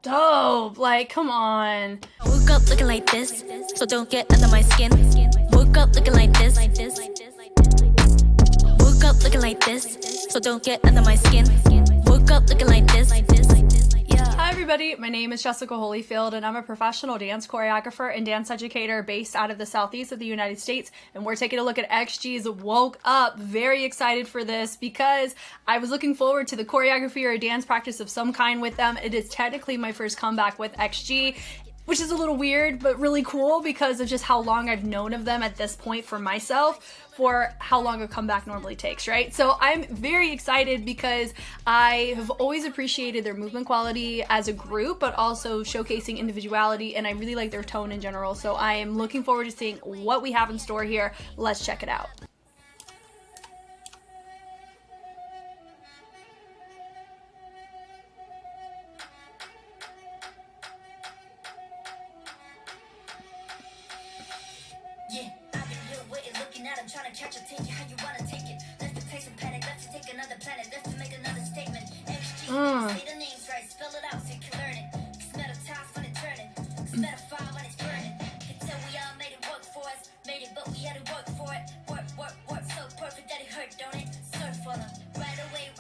Dope. Like, come on. Woke up looking like this, so don't get under my skin. Woke up looking like this. Woke up looking like this, so don't get under my skin. Woke up looking like this. Hi everybody, my name is Jessica Holyfield and I'm a professional dance choreographer and dance educator based out of the southeast of the United States, and we're taking a look at XG's Woke Up. Very excited for this because I was looking forward to the choreography or a dance practice of some kind with them. It is technically my first comeback with XG, which is a little weird but really cool because of just how long I've known of them at this point for myself, for how long a comeback normally takes, right? So I'm very excited because I have always appreciated their movement quality as a group, but also showcasing individuality, and I really like their tone in general. So I am looking forward to seeing what we have in store here. Let's check it out. Yeah, I've been here waiting, looking at him, trying to catch a take it how you wanna take it. Left to take some panic, left to take another planet, left to make another statement. XG, say the names right, spell it out so you can learn it. Cause metal times when it's turning, cause metal fire when it's burning. Can tell we all made it work for us, made it, but we had to work for it. Work, so perfect that it hurt, don't it? Surf on them, right away.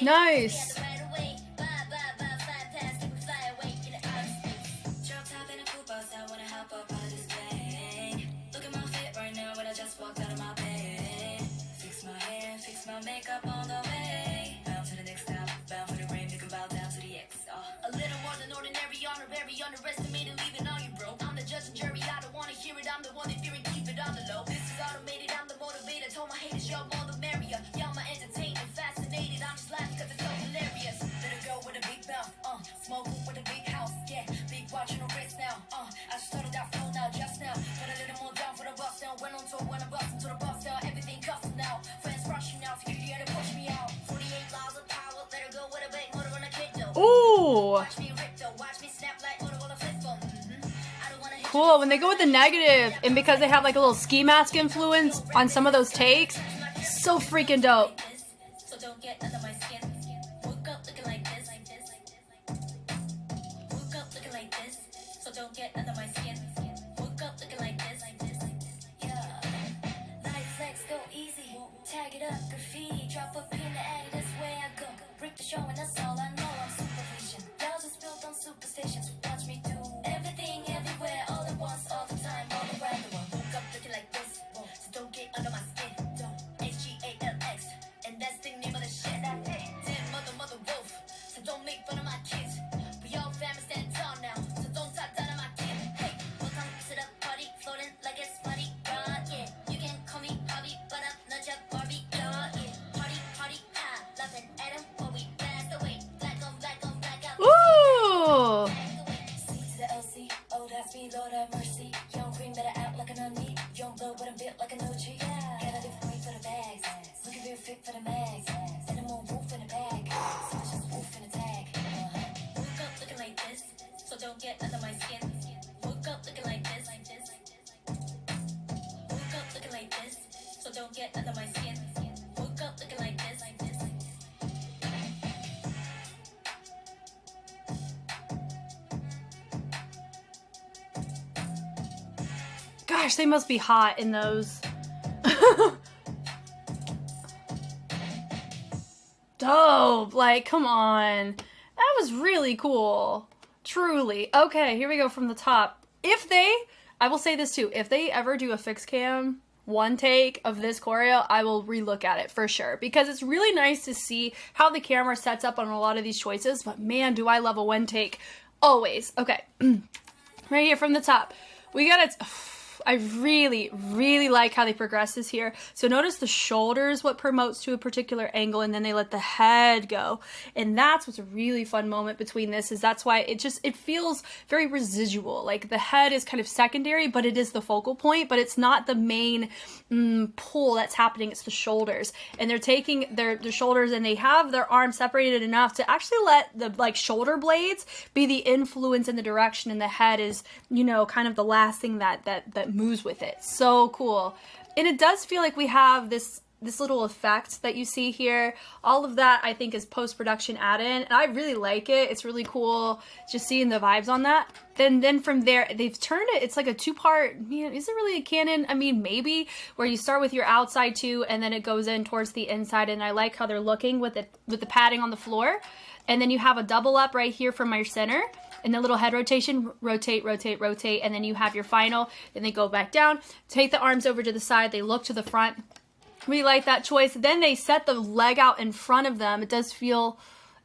Nice. Right away, bye, fly past, we fly away in the outer space. Drop top in a pool box, I wanna hop up out of this plane. Look at my fit right now when I just walked out of my bed. Fix my hair, fix my makeup on the way. Bound to the next stop, bound for the rain, we can bow down to the X. A little more than ordinary, honorary, underestimated, leaving on you, bro. I'm the judge and jury, I don't wanna hear it, I'm the one that fear and keep it on the low. This is automated, I'm the motivator, told my haters, y'all more the merrier. Y'all my entertainment, fascinated, I'm just laughing cause it's so hilarious. Little girl with a big mouth, smoke with a big house, yeah. Big watch on the wrist now, I just started that flow now, just now. Got a little more down for the bus now, went on tour when I bust into the bus now. Everything custom now, friends rushing now, security had to push me out. 48 laws of power, let her go with a big motor on a kid though. Ooh. Watch me rip though, watch me snap like motor on a flip phone. I don't wanna hit Cool, when they go with the negative, and because they have like a little ski mask influence on some of those takes, so freaking dope. so don't get under my skin. Woke up looking like this. Woke up looking like this. So don't get under my skin. Woke up looking like this. Yeah. Light flex go easy. Tag it up, graffiti. Drop a pin to add it. That's where I go. Break the show and that's all I know. I'm supervision. Y'all just built on superstitions. Watch me do everything, everywhere, all at once, all the time, all around the world. Woke up looking like this. So don't get under my skin. HGALX. And that's the name of the shit. Damn mother wolf. So don't make fun of my kids. We all family stand tall now. So don't talk down on my kid. Hey, welcome to the party. Floating like it's money. Yeah. You can call me Bobby, but I'm not your Barbie. Yeah. Party, laughing at him while we blast away. Black on black out. Ooh. C to the LC. Oh, that's me, Lord have mercy. Young queen better act like an onion. Young blood with a bit like an OG. Got a different way for the bags. Looking real fit for the mags. And I'm on wolf in the bag. So it's just wolf in the tag. Woke up looking like this. So don't get under my skin. Woke up looking like this. Woke up looking like this. So don't get under my skin. Woke up looking like this. Gosh, they must be hot in those. Dope. Like, come on. That was really cool. Truly. Okay, here we go from the top. I will say this too, if they ever do a fixed cam one take of this choreo, I will relook at it for sure, because it's really nice to see how the camera sets up on a lot of these choices, but man, do I love a one take always. Okay, right here from the top, we got it. I really, really like how they progress this here. So notice the shoulders, what promotes to a particular angle, and then they let the head go. And that's what's a really fun moment between this, is that's why it feels very residual. Like the head is kind of secondary, but it is the focal point, but it's not the main pull that's happening. It's the shoulders. And they're taking their shoulders and they have their arms separated enough to actually let the shoulder blades be the influence in the direction, and the head is, kind of the last thing that moves with it. So cool. And it does feel like we have this this little effect that you see here, all of that I think is post-production add-in, and I really like it. It's really cool just seeing the vibes on that. Then from there, they've turned it, it's like a two-part, is it really a canon? I mean, maybe, where you start with your outside two, and then it goes in towards the inside, and I like how they're looking with the padding on the floor. And then you have a double up right here from your center, and a little head rotation, rotate, rotate, rotate, and then you have your final, and they go back down, take the arms over to the side, they look to the front. We like that choice. Then they set the leg out in front of them. It does feel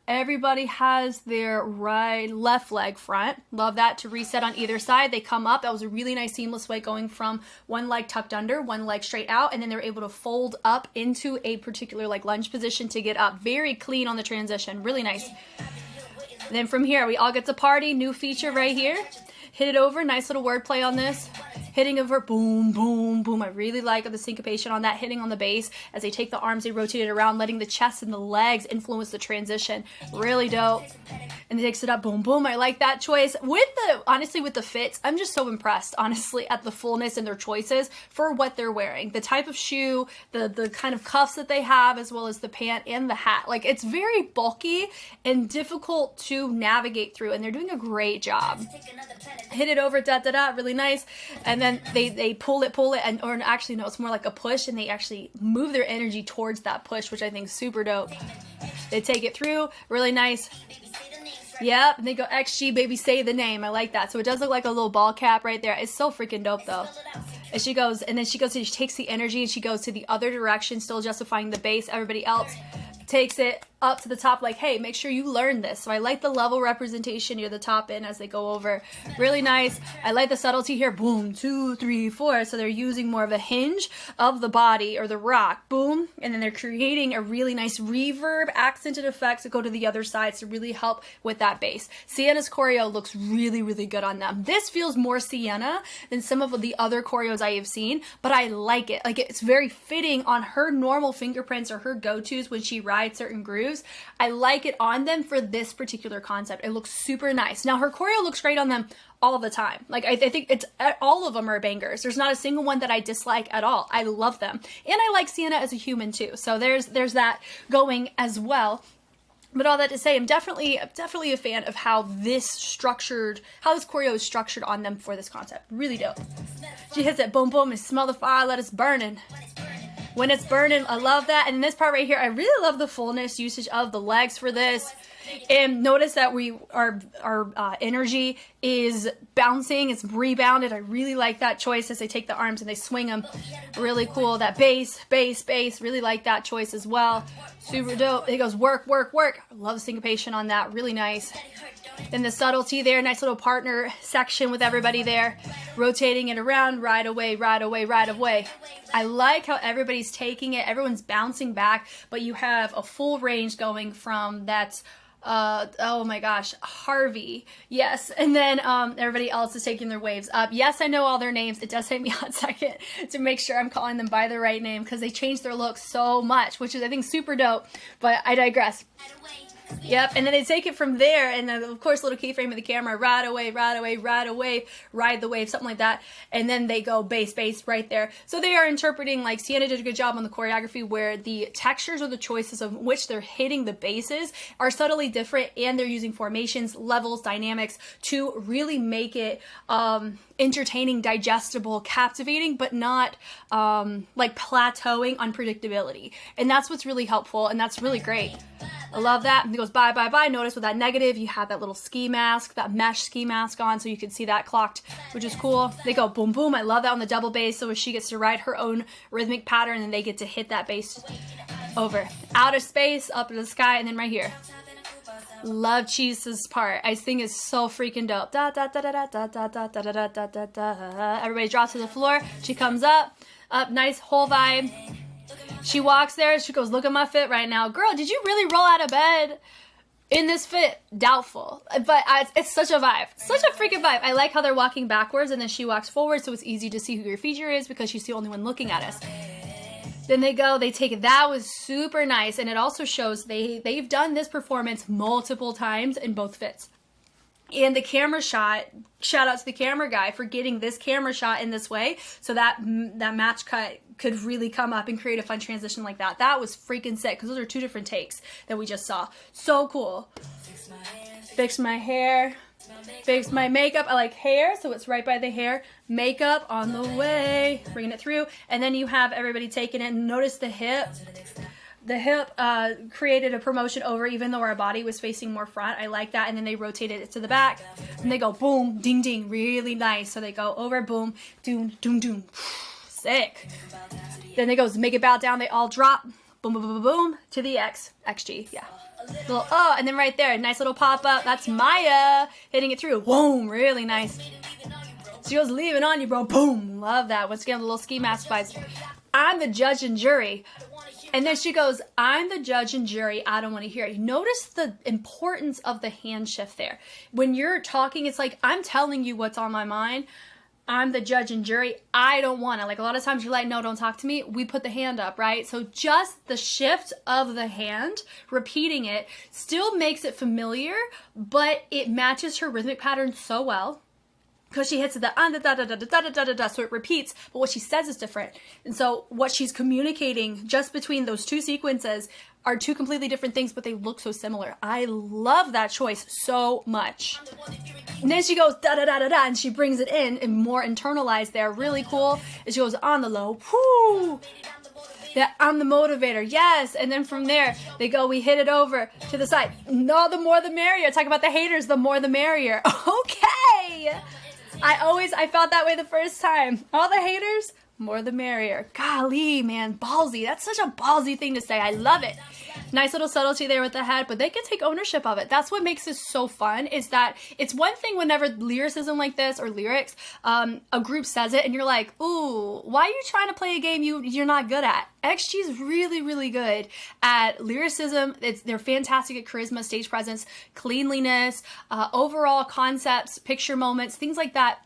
everybody has their left leg front. Love that. To reset on either side, they come up. That was a really nice seamless way, going from one leg tucked under, one leg straight out, and then they're able to fold up into a particular like lunge position to get up. Very clean on the transition. Really nice. And then from here, we all get to party. New feature right here. Hit it over. Nice little wordplay on this. Hitting over, boom, boom, boom. I really like the syncopation on that, hitting on the bass. As they take the arms, they rotate it around, letting the chest and the legs influence the transition. Really dope. And it takes it up, boom, boom. I like that choice. Honestly, with the fits, I'm just so impressed, honestly, at the fullness and their choices for what they're wearing. The type of shoe, the kind of cuffs that they have, as well as the pant and the hat. Like, it's very bulky and difficult to navigate through, and they're doing a great job. Hit it over, da-da-da, really nice. And then they pull it, or actually, no, it's more like a push, and they actually move their energy towards that push, which I think is super dope. They take it through, really nice. Yep, and they go XG, baby, say the name. I like that. So it does look like a little ball cap right there. It's so freaking dope, though. And she goes, she takes the energy, and she goes to the other direction, still justifying the bass. Everybody else takes it up to the top, like, hey, make sure you learn this. So I like the level representation near the top end as they go over. Really nice. I like the subtlety here. Boom, 2, 3, 4. So they're using more of a hinge of the body, or the rock. Boom. And then they're creating a really nice reverb, accented effects that go to the other sides to really help with that bass. Sienna's choreo looks really, really good on them. This feels more Sienna than some of the other choreos I have seen, but I like it. Like, it's very fitting on her normal fingerprints or her go-tos when she rides certain grooves. I like it on them for this particular concept. It looks super nice. Now, her choreo looks great on them all the time. Like, I think it's all of them are bangers. There's not a single one that I dislike at all. I love them. And I like Sienna as a human too. So there's that going as well. But all that to say, I'm definitely a fan of how this choreo is structured on them for this concept. Really dope. She hits it, boom, boom, and smell the fire, let us burning. When it's burning, I love that. And this part right here, I really love the fullness usage of the legs for this. And notice that our energy is bouncing, it's rebounded. I really like that choice as they take the arms and they swing them. Really cool. That bass, bass, bass. Really like that choice as well. Super dope. It goes work, work, work. I love the syncopation on that. Really nice. Then the subtlety there, nice little partner section with everybody there, rotating it around, right away, right away, right away. I like how everybody's taking it, everyone's bouncing back, but you have a full range going from that, oh my gosh, Harvey, yes, and then everybody else is taking their waves up. Yes, I know all their names. It does take me a second to make sure I'm calling them by the right name, because they changed their look so much, which is, I think, super dope, but I digress. Yep, and then they take it from there, and then, of course, little keyframe of the camera, right away, right away, right away, ride the wave, something like that, and then they go bass, bass right there. So they are interpreting, like, Sienna did a good job on the choreography, where the textures or the choices of which they're hitting the basses are subtly different, and they're using formations, levels, dynamics to really make it entertaining, digestible, captivating, but not like plateauing unpredictability. And that's what's really helpful, and that's really great. I love that. And it goes bye, bye, bye. Notice with that negative, you have that little ski mask, that mesh ski mask on, so you can see that clocked, which is cool. They go boom, boom. I love that on the double bass, so she gets to ride her own rhythmic pattern, and they get to hit that bass over. Out of space, up in the sky, and then right here. Love Cheese's part. I think it's so freaking dope. Da da da da da da da da da da da da da. Everybody drops to the floor. She comes up, nice whole vibe. She walks there. She goes, look at my fit right now. Girl, did you really roll out of bed in this fit? Doubtful. But it's such a vibe. Such a freaking vibe. I like how they're walking backwards and then she walks forward, so it's easy to see who your feature is because she's the only one looking at us. Then they go, they take it. That was super nice. And it also shows they've done this performance multiple times in both fits. And the camera shot, shout out to the camera guy for getting this camera shot in this way so that that match cut could really come up and create a fun transition like that. That was freaking sick because those are 2 different takes that we just saw. So cool. Fix my hair. Fix my makeup. I like hair, so it's right by the hair. Makeup on the way. Bringing it through. And then you have everybody taking it. Notice the hip. The hip created a promotion over even though our body was facing more front. I like that. And then they rotated it to the back. And they go boom, ding, ding. Really nice. So they go over, boom, doom, doom, doom. Sick. Then they goes, make it bow down. They all drop. Boom, boom, boom, boom, boom. To the X. XG. Yeah. Little, oh, and then right there, nice little pop up. That's Maya hitting it through. Boom. Really nice. She goes, leaving on you, bro. Boom. Love that. Once again, the little ski mask vibes. I'm the judge and jury. And then she goes, I'm the judge and jury. I don't want to hear it. Notice the importance of the hand shift there. When you're talking, it's like, I'm telling you what's on my mind. I'm the judge and jury. I don't want to. Like a lot of times you're like, no, don't talk to me. We put the hand up, right? So just the shift of the hand, repeating it, still makes it familiar, but it matches her rhythmic pattern so well. Because she hits the da da da da da da da da da, so it repeats, but what she says is different. And so what she's communicating just between those 2 sequences are 2 completely different things, but they look so similar. I love that choice so much. And then she goes da da da da da, and she brings it in and more internalized there. Really cool. And she goes on the low. Whoo! That I'm the motivator. Yes. And then from there, they go, we hit it over to the side. No, the more the merrier. Talk about the haters, the more the merrier. Okay. I felt that way the first time. All the haters, more the merrier. Golly, man, ballsy. That's such a ballsy thing to say. I love it. Nice little subtlety there with the head, but they can take ownership of it. That's what makes this so fun, is that it's one thing whenever lyricism like this or lyrics, a group says it and you're like, ooh, why are you trying to play a game you're not good at? XG's really, really good at lyricism. They're fantastic at charisma, stage presence, cleanliness, overall concepts, picture moments, things like that.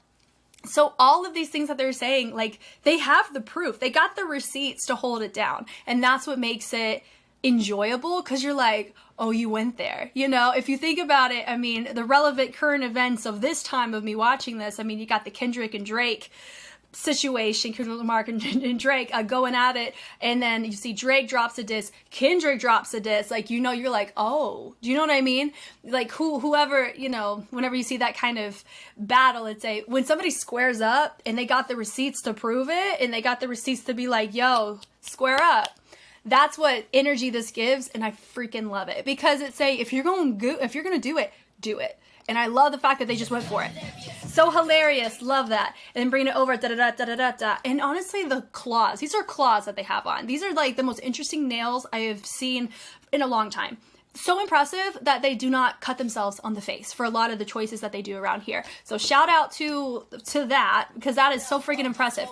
So all of these things that they're saying, like, they have the proof. They got the receipts to hold it down. And that's what makes it enjoyable, because you're like, oh, you went there. You know, if you think about it, I mean, the relevant current events of this time of me watching this, I mean, you got the Kendrick and Drake situation, Kendrick Lamar and Drake going at it, and then you see Drake drops a diss, Kendrick drops a diss, like, you know, you're like, oh, do you know what I mean? Like, whoever, you know, whenever you see that kind of battle, it's when somebody squares up and they got the receipts to prove it, and they got the receipts to be like, yo, square up. That's what energy this gives, and I freaking love it, because it's if you're gonna do it, do it. And I love the fact that they just went for it. So hilarious. Love that. And then bringing it over. Da, da, da, da, da, da, da. And honestly, the claws. These are claws that they have on. These are like the most interesting nails I have seen in a long time. So impressive that they do not cut themselves on the face for a lot of the choices that they do around here. So shout out to that, because that is so freaking impressive.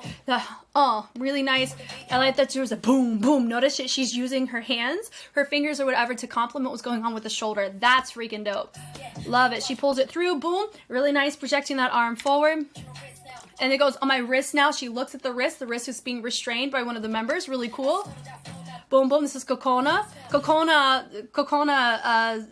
Oh, really nice. I like that there was a boom, boom. Notice she's using her hands, her fingers or whatever to complement what's going on with the shoulder. That's freaking dope. Love it. She pulls it through, boom. Really nice, projecting that arm forward. And it goes on my wrist now. She looks at the wrist. The wrist is being restrained by one of the members. Really cool. Boom, boom. This is Kokona. Kokona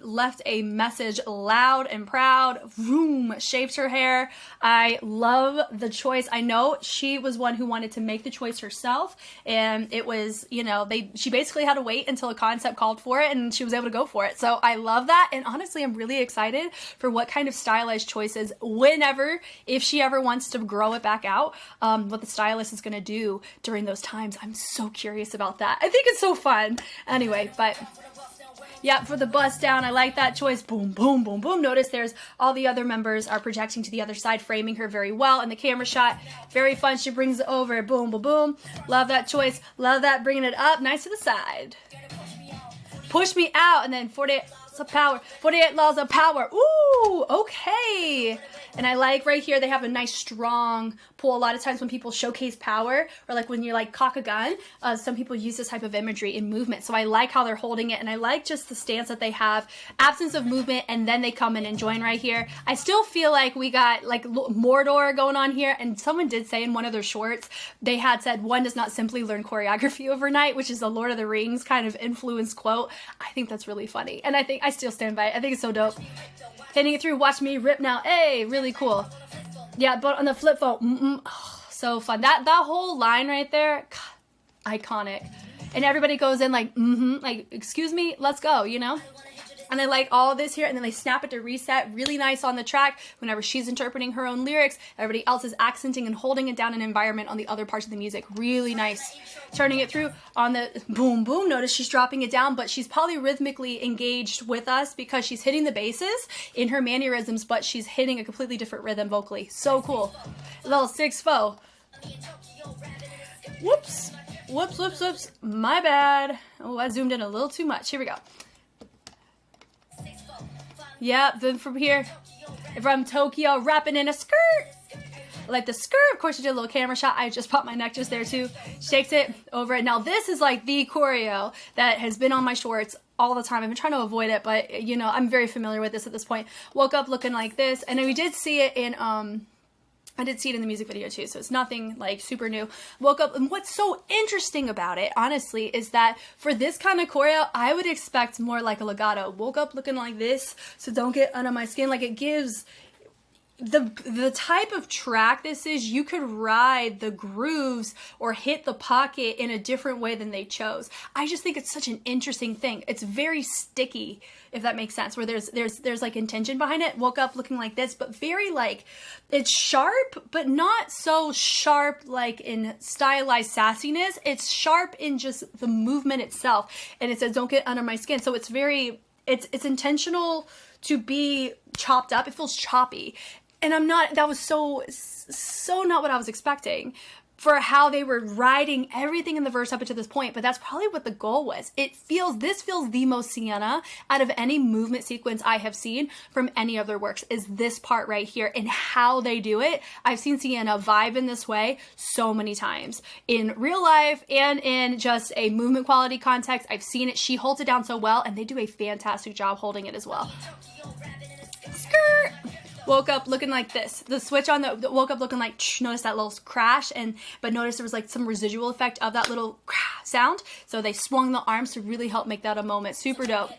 left a message loud and proud. Vroom, shaved her hair. I love the choice. I know she was one who wanted to make the choice herself, and it was, you know, she basically had to wait until a concept called for it, and she was able to go for it. So I love that, and honestly, I'm really excited for what kind of stylized choices, if she ever wants to grow it back out, what the stylist is going to do during those times. I'm so curious about that. I think it's so fun. Anyway, but yeah, for the bust down, I like that choice. Boom, boom, boom, boom. Notice there's all the other members are projecting to the other side, framing her very well in the camera shot. Very fun. She brings it over. Boom, boom, boom. Love that choice. Love that. Bringing it up. Nice to the side. Push me out. And then 48 of power. 48 laws of power. Ooh, okay. And I like right here, they have a nice strong pull. A lot of times when people showcase power, or like when you like cock a gun, some people use this type of imagery in movement. So I like how they're holding it, and I like just the stance that they have. Absence of movement, and then they come in and join right here. I still feel like we got like Mordor going on here, and someone did say in one of their shorts, they had said, one does not simply learn choreography overnight, which is a Lord of the Rings kind of influence quote. I think that's really funny, and I still stand by it. I think it's so dope. Hitting it through, watch me rip now. Hey, really cool. Yeah, but on the flip phone, so fun. That whole line right there, God, iconic. And everybody goes in like, like, excuse me, let's go, you know? And I like all this here, and then they snap it to reset. Really nice on the track. Whenever she's interpreting her own lyrics, everybody else is accenting and holding it down in environment on the other parts of the music. Really nice. Turning it through on the boom, boom. Notice she's dropping it down, but she's polyrhythmically engaged with us because she's hitting the basses in her mannerisms, but she's hitting a completely different rhythm vocally. So cool. A little 6-4. Whoops. Whoops, whoops, whoops. My bad. Oh, I zoomed in a little too much. Here we go. Yep, then from here, from Tokyo, wrapping in a skirt. Like the skirt, of course, she did a little camera shot. I just popped my neck just there too. Shakes it over it. Now this is like the choreo that has been on my shorts all the time. I've been trying to avoid it, but you know, I'm very familiar with this at this point. Woke up looking like this, and then we did see it in I did see it in the music video too, so it's nothing like super new. Woke up, and what's so interesting about it, honestly, is that for this kind of choreo, I would expect more like a legato. Woke up looking like this, so don't get under my skin. Like, it gives the type of track this is, you could ride the grooves or hit the pocket in a different way than they chose. I just think it's such an interesting thing. It's very sticky, if that makes sense, where there's like intention behind it. Woke up looking like this, but very like, it's sharp, but not so sharp like in stylized sassiness. It's sharp in just the movement itself. And it says, don't get under my skin. So it's very, it's intentional to be chopped up. It feels choppy. And that was so not what I was expecting for how they were riding everything in the verse up to this point, but that's probably what the goal was. This feels the most Sienna out of any movement sequence I have seen from any of their works, is this part right here, and how they do it. I've seen Sienna vibe in this way so many times in real life and in just a movement quality context. I've seen it. She holds it down so well, and they do a fantastic job holding it as well. Skirt! Woke up looking like this. The switch on the woke up looking like, notice that little crash, but notice there was like some residual effect of that little sound. So they swung the arms to really help make that a moment. Super dope.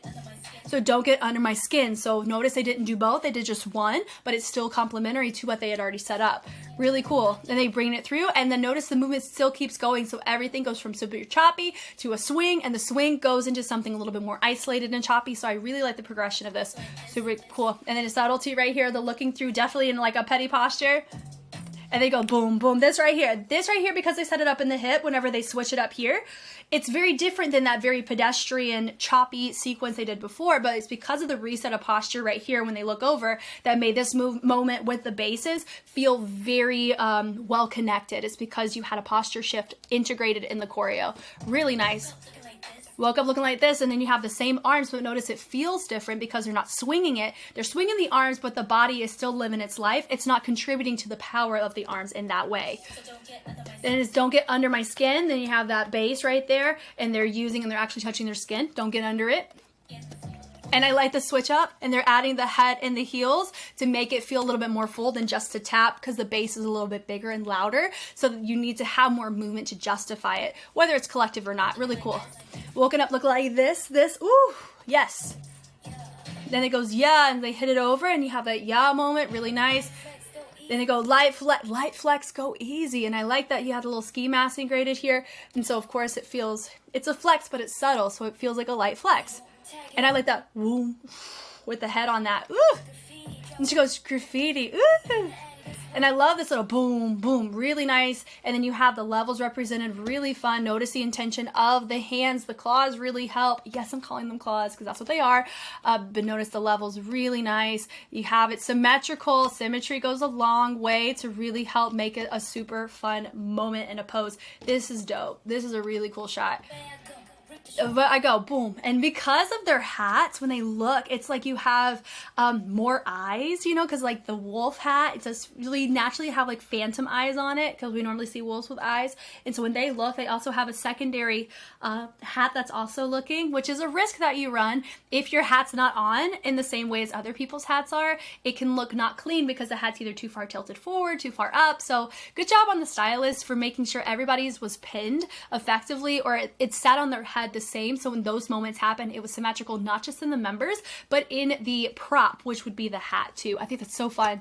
So don't get under my skin. So notice they didn't do both. They did just one, but it's still complementary to what they had already set up. Really cool. And they bring it through, and then notice the movement still keeps going. So everything goes from super choppy to a swing, and the swing goes into something a little bit more isolated and choppy. So I really like the progression of this. Super cool. And then a subtlety right here, the looking through, definitely in like a petty posture. And they go boom, boom. This right here, because they set it up in the hip, whenever they switch it up here, it's very different than that very pedestrian, choppy sequence they did before, but it's because of the reset of posture right here when they look over that made this moment with the basses feel very well connected. It's because you had a posture shift integrated in the choreo. Really nice. Woke up looking like this, and then you have the same arms, but notice it feels different because they're not swinging it. They're swinging the arms, but the body is still living its life. It's not contributing to the power of the arms in that way. Then it's don't get under my skin. Then you have that bass right there, and they're actually touching their skin. Don't get under it. And I like the switch up, and they're adding the head and the heels to make it feel a little bit more full than just to tap, because the bass is a little bit bigger and louder. So you need to have more movement to justify it, whether it's collective or not. Really cool. Woken up looking like this, ooh, yes. Then it goes, yeah, and they hit it over, and you have that yeah moment, really nice. Then they go light flex, go easy. And I like that you had a little ski mask integrated here. And so of course it's a flex, but it's subtle, so it feels like a light flex. And I like that woo, with the head on that. Ooh. And she goes graffiti. Ooh. And I love this little boom, boom, really nice. And then you have the levels represented, really fun. Notice the intention of the hands. The claws really help. Yes, I'm calling them claws because that's what they are. But notice the levels, really nice. You have it symmetrical. Symmetry goes a long way to really help make it a super fun moment and a pose. This is dope. This is a really cool shot. But I go boom, and because of their hats, when they look, it's like you have more eyes, you know, because like the wolf hat, it does really naturally have like phantom eyes on it, because we normally see wolves with eyes. And so when they look, they also have a secondary hat that's also looking, which is a risk that you run if your hat's not on in the same way as other people's hats are. It can look not clean because the hat's either too far tilted forward, too far up. So good job on the stylist for making sure everybody's was pinned effectively, or it sat on their head the same. So when those moments happen, it was symmetrical, not just in the members, but in the prop, which would be the hat too. I think that's so fun.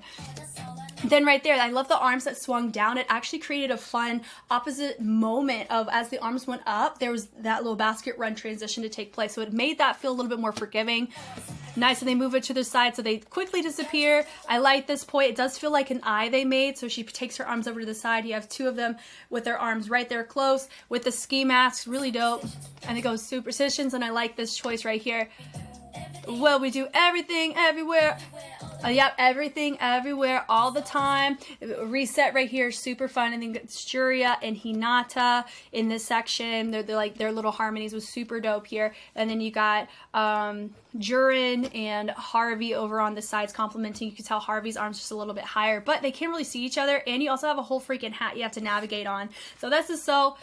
Then right there, I love the arms that swung down. It actually created a fun opposite moment of as the arms went up, there was that little basket run transition to take place. So it made that feel a little bit more forgiving. Nice, and they move it to their side so they quickly disappear. I like this point. It does feel like an eye they made. So she takes her arms over to the side. You have two of them with their arms right there close with the ski masks. Really dope. And it goes superstitions, and I like this choice right here. Well, we do everything everywhere. Yep, everything everywhere all the time. Reset right here, super fun. And then Shuria and Hinata in this section. They're like their little harmonies was super dope here. And then you got Jurin and Harvey over on the sides complimenting. You can tell Harvey's arms just a little bit higher, but they can't really see each other. And you also have a whole freaking hat you have to navigate on. So this is so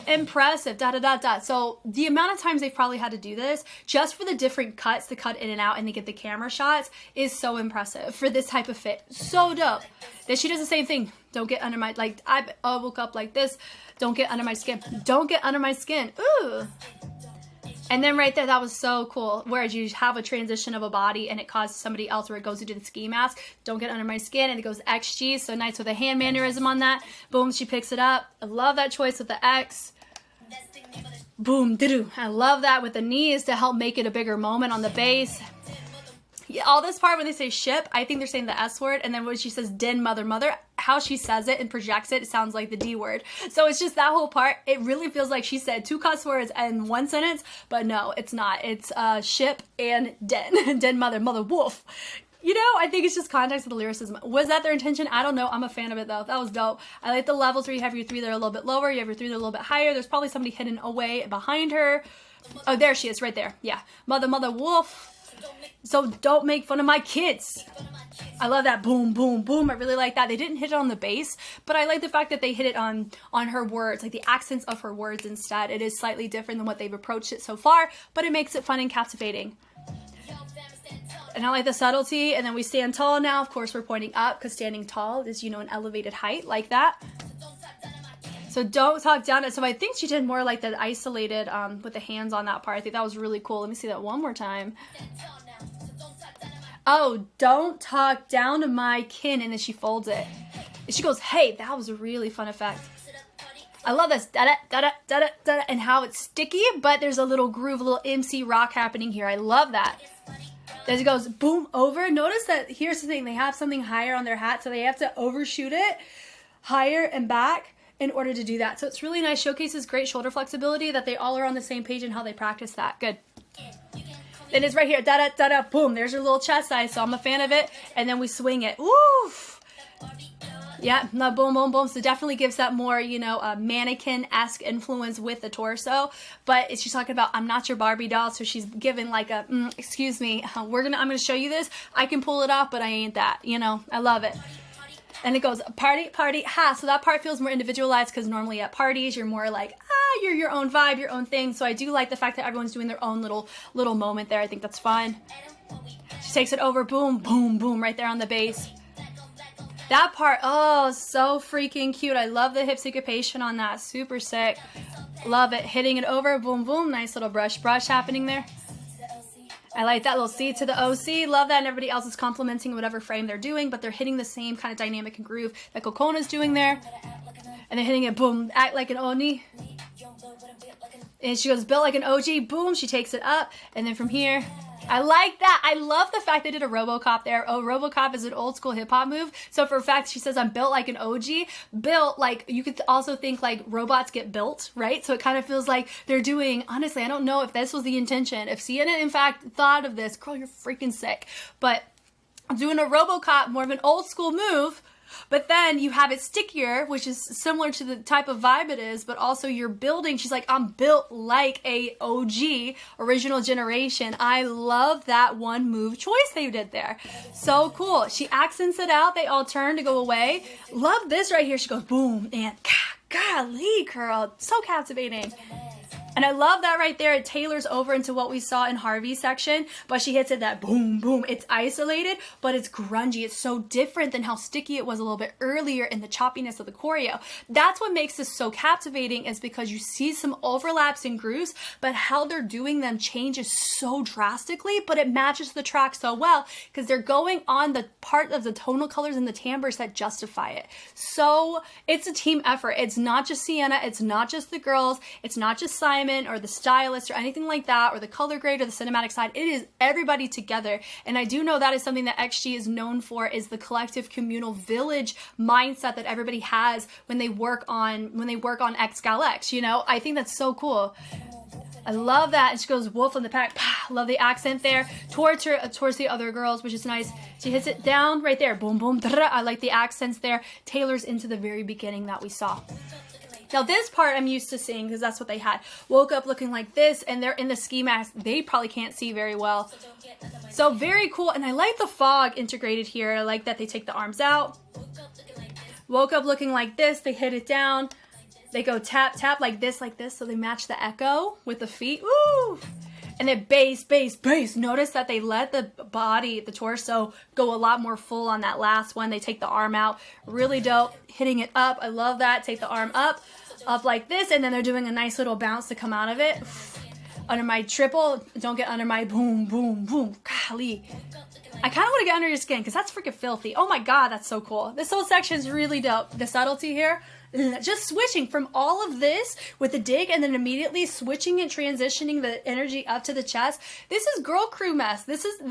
impressive. So the amount of times they've probably had to do this just for the different cuts to cut in and out and to get the camera shots is so impressive for this type of fit. So dope. Then she does the same thing. Don't get under my, like, I woke up like this. Don't get under my skin. Don't get under my skin. Ooh. And then right there, that was so cool. Whereas you have a transition of a body and it causes somebody else where it goes into the ski mask. Don't get under my skin. And it goes XG. So nice with a hand mannerism on that. Boom, she picks it up. I love that choice with the X. Boom, doo-doo. I love that with the knees to help make it a bigger moment on the bass. Yeah, all this part when they say ship, I think they're saying the S word, and then when she says din mother mother, how she says it and projects it, it sounds like the D word. So it's just that whole part. It really feels like she said two cuss words in one sentence, but no, it's not. It's ship and den. Den mother, mother wolf. You know, I think it's just context of the lyricism. Was that their intention? I don't know. I'm a fan of it though. That was dope. I like the levels where you have your three that are a little bit lower, you have your three that are a little bit higher. There's probably somebody hidden away behind her. Oh, there she is, right there. Yeah. Mother, mother wolf. So don't make fun of my kids. I love that boom, boom, boom. I really like that. They didn't hit it on the bass, but I like the fact that they hit it on her words, like the accents of her words instead. It is slightly different than what they've approached it so far, but it makes it fun and captivating. And I like the subtlety. And then we stand tall now. Of course, we're pointing up because standing tall is, you know, an elevated height like that. So don't talk down. So I think she did more like the isolated with the hands on that part. I think that was really cool. Let me see that one more time. Oh, don't talk down to my kin. And then she folds it. And she goes, hey, that was a really fun effect. I love this. Da-da, da-da, da-da, da-da, and how it's sticky, but there's a little groove, a little MC rock happening here. I love that. As it goes boom over. Notice that here's the thing. They have something higher on their hat, so they have to overshoot it higher and back in order to do that. So it's really nice. Showcases great shoulder flexibility that they all are on the same page in how they practice that. Good. Then it's right here. Da da da da. Boom. There's your little chest size. So I'm a fan of it. And then we swing it. Woof. Yeah. No, boom, boom, boom. So definitely gives that more, you know, mannequin-esque influence with the torso. But she's talking about, I'm not your Barbie doll. So she's given like a, excuse me, I'm going to show you this. I can pull it off, but I ain't that. You know, I love it. And it goes party, party, ha. So that part feels more individualized because normally at parties, you're more like, you're your own vibe, your own thing. So I do like the fact that everyone's doing their own little moment there. I think that's fun. She takes it over, boom, boom, boom, right there on the bass. That part, oh, so freaking cute. I love the hip syncopation on that. Super sick. Love it. Hitting it over, boom, boom. Nice little brush happening there. I like that little C to the OC. Love that. And everybody else is complimenting whatever frame they're doing, but they're hitting the same kind of dynamic and groove that Kokona's doing there. And they're hitting it, boom, act like an Oni. And she goes, built like an OG, boom, she takes it up. And then from here, I like that. I love the fact they did a Robocop there. Oh, Robocop is an old school hip hop move. So for a fact, she says, I'm built like an OG. Built, like, you could also think like robots get built, right? So it kind of feels like they're doing, honestly, I don't know if this was the intention. If CNN, in fact, thought of this, girl, you're freaking sick. But doing a Robocop, more of an old school move. But then you have it stickier, which is similar to the type of vibe it is, but also you're building. She's like, I'm built like a OG, original generation. I love that one move choice they did there. So cool. She accents it out. They all turn to go away. Love this right here. She goes boom and golly, girl. So captivating. And I love that right there. It tailors over into what we saw in Harvey's section, but she hits it that boom, boom. It's isolated, but it's grungy. It's so different than how sticky it was a little bit earlier in the choppiness of the choreo. That's what makes this so captivating, is because you see some overlaps and grooves, but how they're doing them changes so drastically, but it matches the track so well because they're going on the part of the tonal colors and the timbres that justify it. So it's a team effort. It's not just Sienna. It's not just the girls. It's not just Simon or the stylist or anything like that, or the color grade or the cinematic side. It is everybody together. And I do know that is something that XG is known for, is the collective communal village mindset that everybody has when they work on X Gal X, you know? I think that's so cool. I love that. And she goes wolf in the pack. Love the accent there towards the other girls, which is nice. She hits it down right there. Boom, boom. I like the accents there. Tailors into the very beginning that we saw. Now this part I'm used to seeing because that's what they had. Woke up looking like this, and they're in the ski mask. They probably can't see very well. So very cool. And I like the fog integrated here. I like that they take the arms out. Woke up looking like this. They hit it down. They go tap, tap like this, so they match the echo with the feet. Woo! And then bass, bass, bass. Notice that they let the body, the torso, go a lot more full on that last one. They take the arm out. Really dope. Hitting it up. I love that. Take the arm up like this, and then they're doing a nice little bounce to come out of it. Under my triple. Don't get under my boom, boom, boom. Golly. I kind of want to get under your skin because that's freaking filthy. Oh my God, that's so cool. This whole section is really dope. The subtlety here. Just switching from all of this with the dig and then immediately switching and transitioning the energy up to the chest. This is girl crew mess. This is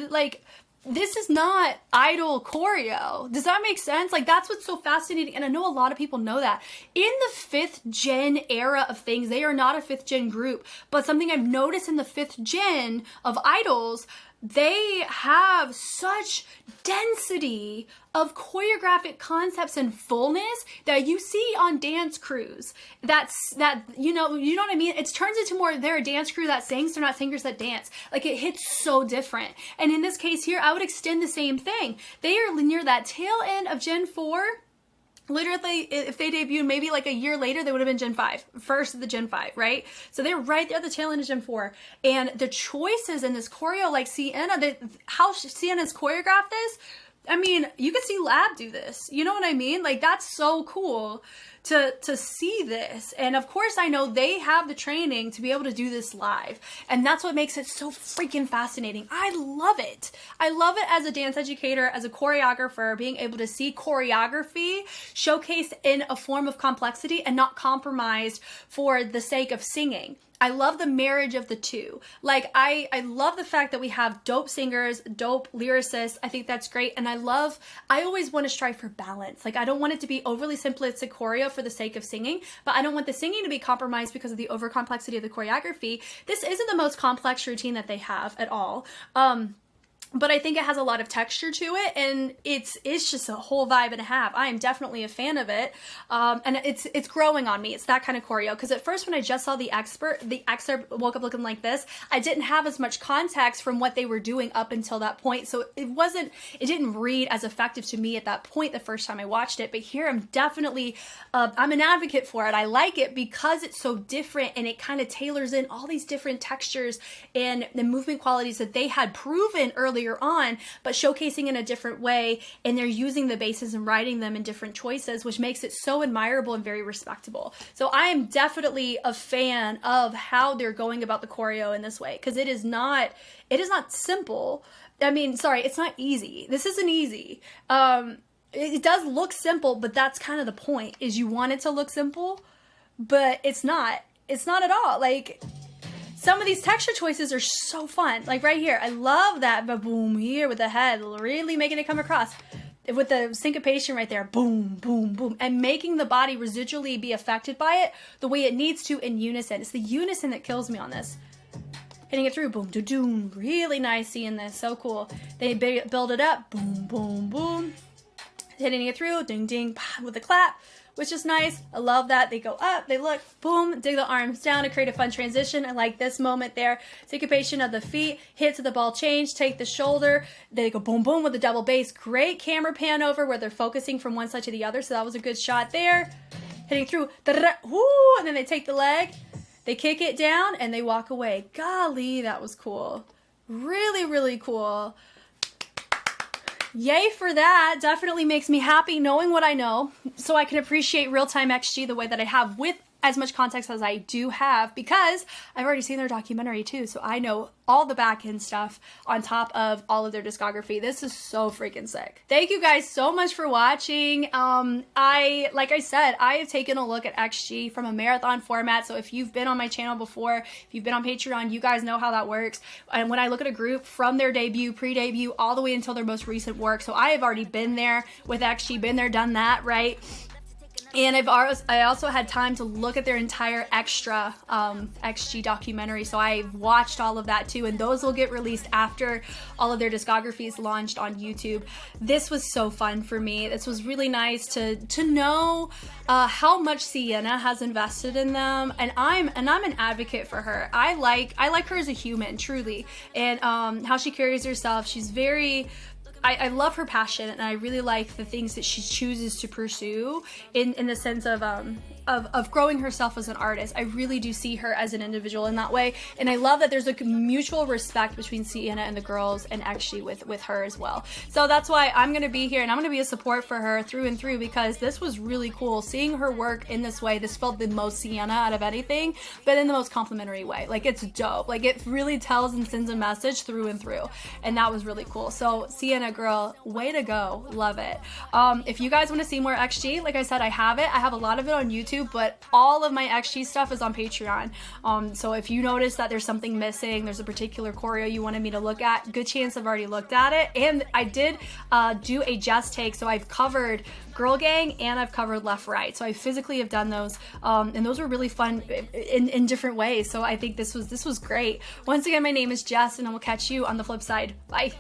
not idol choreo. Does that make sense? Like, that's what's so fascinating. And I know a lot of people know that. In the 5th gen era of things, they are not a 5th gen group. But something I've noticed in the 5th gen of idols, they have such density of choreographic concepts and fullness that you see on dance crews. You know what I mean? It turns into more, they're a dance crew that sings, they're not singers that dance. Like, it hits so different. And in this case here, I would extend the same thing. They are near that tail end of Gen 4. Literally, if they debuted maybe like a year later, they would have been Gen 5. First of the Gen 5, right? So they're right there at the tail end of Gen 4. And the choices in this choreo, like Sienna, how Sienna's choreographed this, I mean, you could see Lab do this. You know what I mean? Like, that's so cool to see this. And of course, I know they have the training to be able to do this live. And that's what makes it so freaking fascinating. I love it. I love it as a dance educator, as a choreographer, being able to see choreography showcased in a form of complexity and not compromised for the sake of singing. I love the marriage of the two. Like, I love the fact that we have dope singers, dope lyricists. I think that's great. And I always want to strive for balance. Like, I don't want it to be overly simplistic choreo for the sake of singing, but I don't want the singing to be compromised because of the over complexity of the choreography. This isn't the most complex routine that they have at all. But I think it has a lot of texture to it, and it's just a whole vibe and a half. I am definitely a fan of it, and it's growing on me. It's that kind of choreo, because at first when I just saw the excerpt woke up looking like this, I didn't have as much context from what they were doing up until that point, so it didn't read as effective to me at that point the first time I watched it. But here I'm definitely, I'm an advocate for it. I like it because it's so different, and it kind of tailors in all these different textures and the movement qualities that they had proven earlier on, but showcasing in a different way, and they're using the bases and writing them in different choices, which makes it so admirable and very respectable. So I am definitely a fan of how they're going about the choreo in this way, because it is not simple. I mean, sorry, it's not easy. This isn't easy. It does look simple, but that's kind of the point, is you want it to look simple, but it's not at all. Like, some of these texture choices are so fun. Like right here, I love that boom here with the head, really making it come across. With the syncopation right there, boom, boom, boom, and making the body residually be affected by it the way it needs to in unison. It's the unison that kills me on this. Hitting it through, boom, doom, really nice seeing this, so cool. They build it up, boom, boom, boom. Hitting it through, ding, ding, with the clap, which is nice. I love that. They go up, they look, boom, dig the arms down to create a fun transition. I like this moment there. Syncopation of the feet, hit to the ball change, take the shoulder. They go boom, boom with the double bass. Great camera pan over where they're focusing from one side to the other. So that was a good shot there. Hitting through, whoo, and then they take the leg. They kick it down and they walk away. Golly, that was cool. Really, really cool. Yay for that. Definitely makes me happy knowing what I know, so I can appreciate real-time XG the way that I have, with as much context as I do have, because I've already seen their documentary too, so I know all the back end stuff on top of all of their discography. This is so freaking sick. Thank you guys so much for watching. Like I said, I have taken a look at XG from a marathon format, so if you've been on my channel before, if you've been on Patreon, you guys know how that works. And when I look at a group from their debut, pre-debut, all the way until their most recent work, so I have already been there with XG, been there, done that, right? And I also had time to look at their entire extra XG documentary, so I've watched all of that too, and those will get released after all of their discographies launched on YouTube. This was so fun for me. This was really nice to know how much Sienna has invested in them, and I'm an advocate for her. I like her as a human, truly, and how she carries herself. She's very... I love her passion, and I really like the things that she chooses to pursue in the sense of growing herself as an artist. I really do see her as an individual in that way, and I love that there's a mutual respect between Sienna and the girls, and actually with her as well. So that's why I'm gonna be here, and I'm gonna be a support for her through and through, because this was really cool seeing her work in this way. This felt the most Sienna out of anything, but in the most complimentary way. Like, it's dope. Like, it really tells and sends a message through and through, and that was really cool. So Sienna, girl, way to go. Love it. If you guys want to see more XG, like I said, I have it. I have a lot of it on YouTube, but all of my XG stuff is on Patreon. So if you notice that there's something missing, there's a particular choreo you wanted me to look at, good chance I've already looked at it. And I did do a just take, so I've covered Girl Gang and I've covered Left Right. So I physically have done those, and those were really fun in different ways. So I think this was great. Once again, my name is Jess, and I will catch you on the flip side. Bye.